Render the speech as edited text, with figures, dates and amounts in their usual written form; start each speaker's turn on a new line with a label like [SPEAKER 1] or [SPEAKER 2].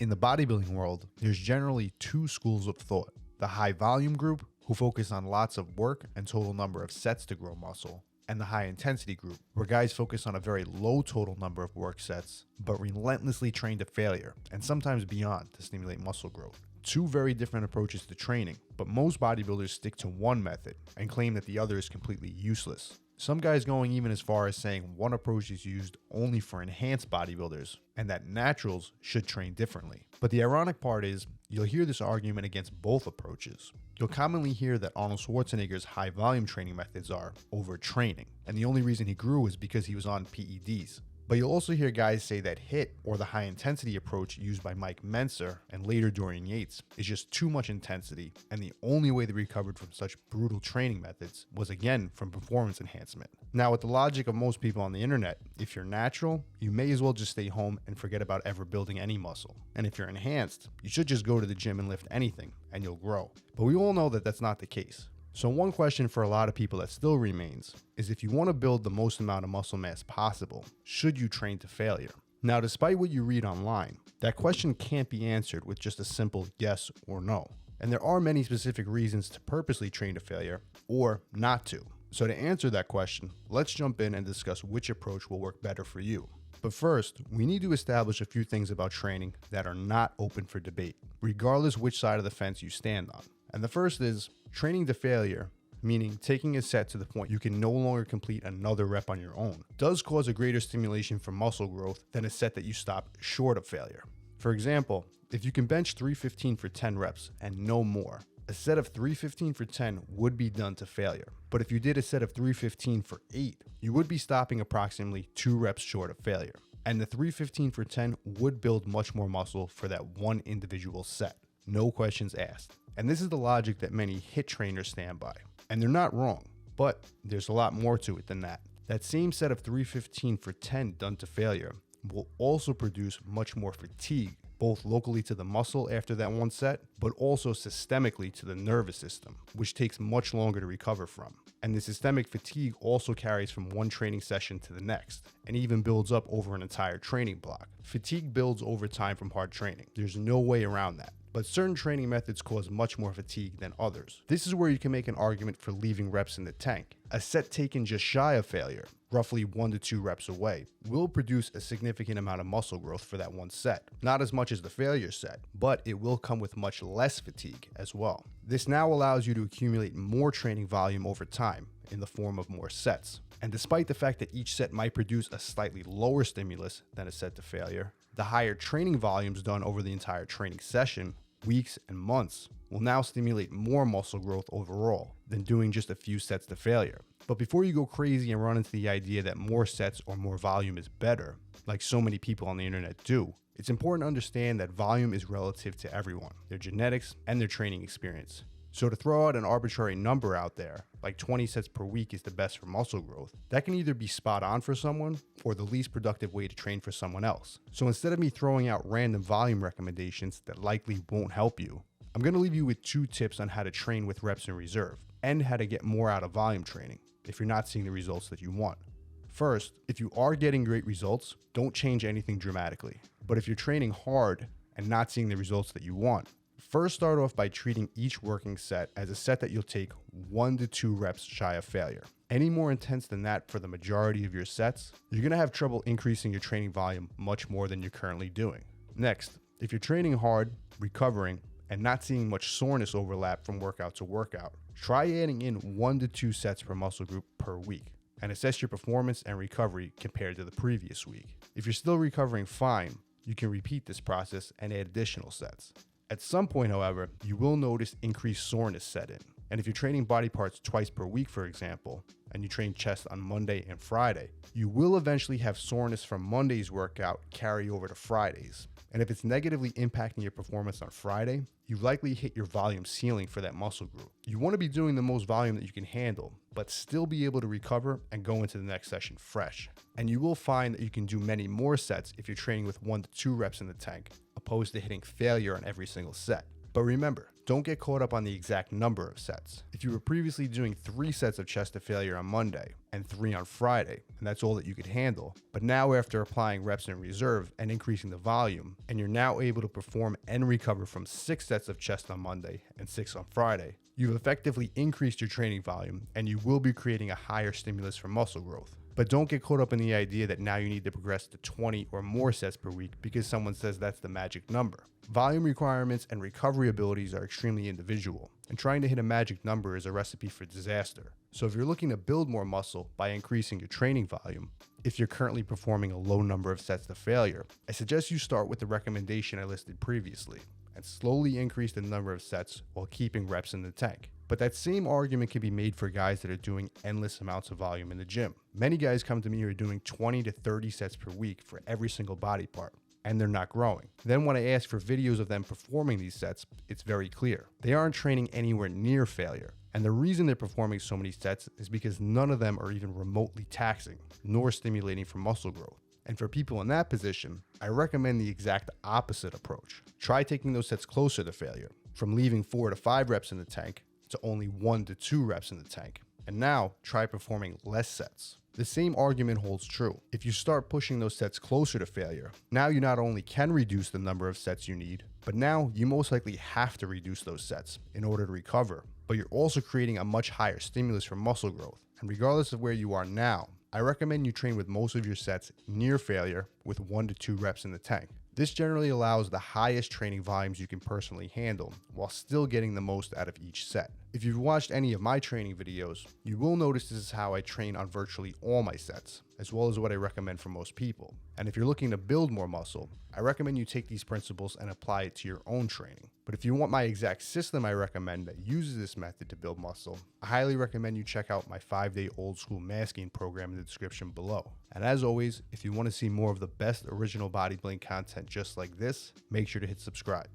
[SPEAKER 1] In the bodybuilding world, there's generally two schools of thought. The high volume group, who focus on lots of work and total number of sets to grow muscle, and the high intensity group, where guys focus on a very low total number of work sets, but relentlessly train to failure, and sometimes beyond to stimulate muscle growth. Two very different approaches to training, but most bodybuilders stick to one method and claim that the other is completely useless. Some guys going even as far as saying one approach is used only for enhanced bodybuilders and that naturals should train differently. But the ironic part is, you'll hear this argument against both approaches. You'll commonly hear that Arnold Schwarzenegger's high volume training methods are overtraining, and the only reason he grew is because he was on PEDs. But you'll also hear guys say that HIIT, or the high intensity approach used by Mike Mentzer and later Dorian Yates, is just too much intensity, and the only way they recovered from such brutal training methods was again from performance enhancement. Now, with the logic of most people on the internet, if you're natural, you may as well just stay home and forget about ever building any muscle. And if you're enhanced, you should just go to the gym and lift anything, and you'll grow. But we all know that that's not the case. So one question for a lot of people that still remains is, if you want to build the most amount of muscle mass possible, should you train to failure? Now, despite what you read online, that question can't be answered with just a simple yes or no. And there are many specific reasons to purposely train to failure or not to. So to answer that question, let's jump in and discuss which approach will work better for you. But first, we need to establish a few things about training that are not open for debate, regardless which side of the fence you stand on. And the first is training to failure, meaning taking a set to the point you can no longer complete another rep on your own, does cause a greater stimulation for muscle growth than a set that you stop short of failure. For example, if you can bench 315 for 10 reps and no more, a set of 315 for 10 would be done to failure. But if you did a set of 315 for 8, you would be stopping approximately 2 reps short of failure. And the 315 for 10 would build much more muscle for that one individual set. No questions asked. And this is the logic that many HIIT trainers stand by. And they're not wrong, but there's a lot more to it than that. That same set of 315 for 10 done to failure will also produce much more fatigue, both locally to the muscle after that one set, but also systemically to the nervous system, which takes much longer to recover from. And the systemic fatigue also carries from one training session to the next, and even builds up over an entire training block. Fatigue builds over time from hard training. There's no way around that. But certain training methods cause much more fatigue than others. This is where you can make an argument for leaving reps in the tank. A set taken just shy of failure, roughly 1 to 2 reps away, will produce a significant amount of muscle growth for that one set. Not as much as the failure set, but it will come with much less fatigue as well. This now allows you to accumulate more training volume over time in the form of more sets. And despite the fact that each set might produce a slightly lower stimulus than a set to failure, the higher training volumes done over the entire training session, weeks and months, will now stimulate more muscle growth overall than doing just a few sets to failure. But before you go crazy and run into the idea that more sets or more volume is better, like so many people on the internet do, it's important to understand that volume is relative to everyone, their genetics and their training experience. So to throw out an arbitrary number out there, like 20 sets per week is the best for muscle growth, that can either be spot on for someone or the least productive way to train for someone else. So instead of me throwing out random volume recommendations that likely won't help you, I'm going to leave you with 2 tips on how to train with reps in reserve and how to get more out of volume training if you're not seeing the results that you want. First, if you are getting great results, don't change anything dramatically. But if you're training hard and not seeing the results that you want, first start off by treating each working set as a set that you'll take 1 to 2 reps shy of failure. Any more intense than that for the majority of your sets, you're going to have trouble increasing your training volume much more than you're currently doing. Next, if you're training hard, recovering, and not seeing much soreness overlap from workout to workout, try adding in 1 to 2 sets per muscle group per week and assess your performance and recovery compared to the previous week. If you're still recovering fine, you can repeat this process and add additional sets. At some point, however, you will notice increased soreness set in. And if you're training body parts twice per week, for example, and you train chest on Monday and Friday, you will eventually have soreness from Monday's workout carry over to Fridays. And if it's negatively impacting your performance on Friday, you've likely hit your volume ceiling for that muscle group. You want to be doing the most volume that you can handle, but still be able to recover and go into the next session fresh. And you will find that you can do many more sets if you're training with 1 to 2 reps in the tank, opposed to hitting failure on every single set. But remember, don't get caught up on the exact number of sets. If you were previously doing 3 sets of chest to failure on Monday and 3 on Friday, and that's all that you could handle, but now after applying reps in reserve and increasing the volume, and you're now able to perform and recover from 6 sets of chest on Monday and 6 on Friday, you've effectively increased your training volume and you will be creating a higher stimulus for muscle growth. But don't get caught up in the idea that now you need to progress to 20 or more sets per week because someone says that's the magic number. Volume requirements and recovery abilities are extremely individual, and trying to hit a magic number is a recipe for disaster. So if you're looking to build more muscle by increasing your training volume, if you're currently performing a low number of sets to failure, I suggest you start with the recommendation I listed previously and slowly increase the number of sets while keeping reps in the tank. But that same argument can be made for guys that are doing endless amounts of volume in the gym. Many guys come to me who are doing 20 to 30 sets per week for every single body part, and they're not growing. Then when I ask for videos of them performing these sets, it's very clear. They aren't training anywhere near failure. And the reason they're performing so many sets is because none of them are even remotely taxing, nor stimulating for muscle growth. And for people in that position, I recommend the exact opposite approach. Try taking those sets closer to failure, from leaving 4 to 5 reps in the tank to only 1 to 2 reps in the tank. And now try performing less sets. The same argument holds true. If you start pushing those sets closer to failure, now you not only can reduce the number of sets you need, but now you most likely have to reduce those sets in order to recover. But you're also creating a much higher stimulus for muscle growth. And regardless of where you are now, I recommend you train with most of your sets near failure with 1 to 2 reps in the tank. This generally allows the highest training volumes you can personally handle while still getting the most out of each set. If you've watched any of my training videos, you will notice this is how I train on virtually all my sets, as well as what I recommend for most people. And if you're looking to build more muscle, I recommend you take these principles and apply it to your own training. But if you want my exact system I recommend that uses this method to build muscle, I highly recommend you check out my 5-day old school masking program in the description below. And as always, if you want to see more of the best original bodybuilding content just like this, make sure to hit subscribe.